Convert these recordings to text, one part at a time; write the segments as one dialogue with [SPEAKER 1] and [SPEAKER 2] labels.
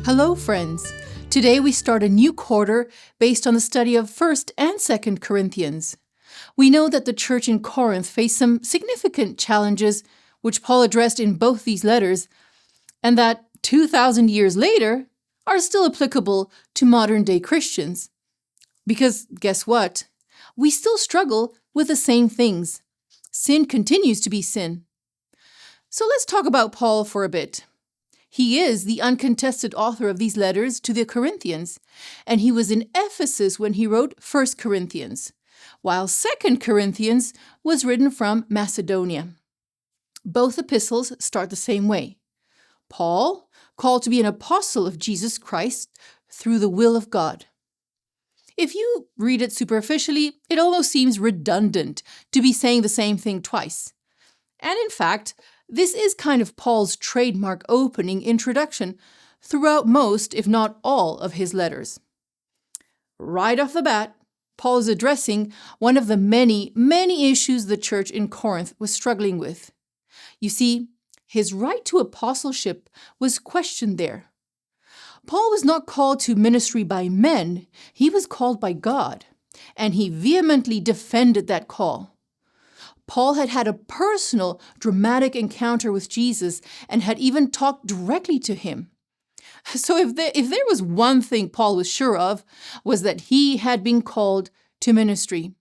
[SPEAKER 1] Hello, friends. Today we start a new quarter based on the study of 1st and 2nd Corinthians. We know that the church in Corinth faced some significant challenges, which Paul addressed in both these letters, and that 2,000 years later are still applicable to modern-day Christians. Because guess what? We still struggle with the same things. Sin continues to be sin. So let's talk about Paul for a bit. He is the uncontested author of these letters to the Corinthians, and he was in Ephesus when he wrote 1 Corinthians, while 2 Corinthians was written from Macedonia. Both epistles start the same way. Paul, called to be an apostle of Jesus Christ through the will of God. If you read it superficially, it almost seems redundant to be saying the same thing twice. And in fact, this is kind of Paul's trademark opening introduction throughout most, if not all, of his letters. Right off the bat, Paul is addressing one of the many issues the church in Corinth was struggling with. You see, his right to apostleship was questioned there. Paul was not called to ministry by men, he was called by God, and he vehemently defended that call. Paul had had a personal, dramatic encounter with Jesus and had even talked directly to him. So if there was one thing Paul was sure of, was that he had been called to ministry.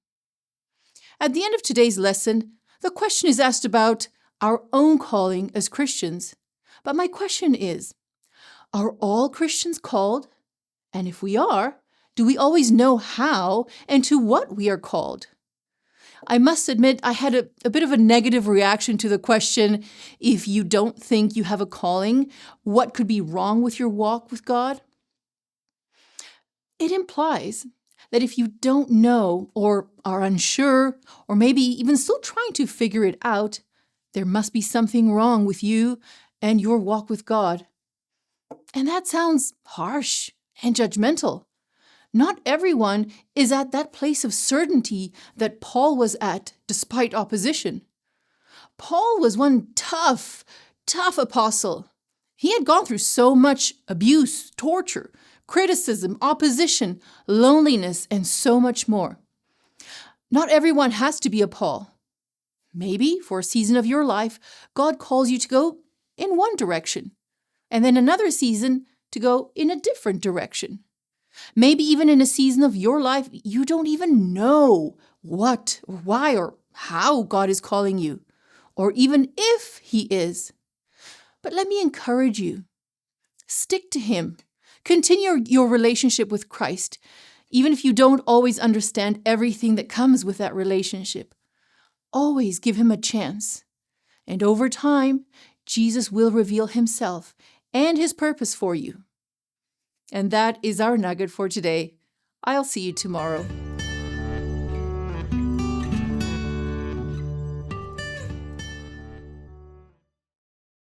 [SPEAKER 1] At the end of today's lesson, the question is asked about our own calling as Christians. But my question is, are all Christians called? And if we are, do we always know how and to what we are called? I must admit I had a bit of a negative reaction to the question, if you don't think you have a calling, what could be wrong with your walk with God? It implies that if you don't know or are unsure or maybe even still trying to figure it out, there must be something wrong with you and your walk with God. And that sounds harsh and judgmental. Not everyone is at that place of certainty that Paul was at despite opposition. Paul was one tough apostle. He had gone through so much abuse, torture, criticism, opposition, loneliness, and so much more. Not everyone has to be a Paul. Maybe for a season of your life, God calls you to go in one direction, and then another season to go in a different direction. Maybe even in a season of your life, you don't even know what, or why, or how God is calling you, or even if He is. But let me encourage you. Stick to Him. Continue your relationship with Christ, even if you don't always understand everything that comes with that relationship. Always give Him a chance. And over time, Jesus will reveal Himself and His purpose for you. And that is our nugget for today. I'll see you tomorrow.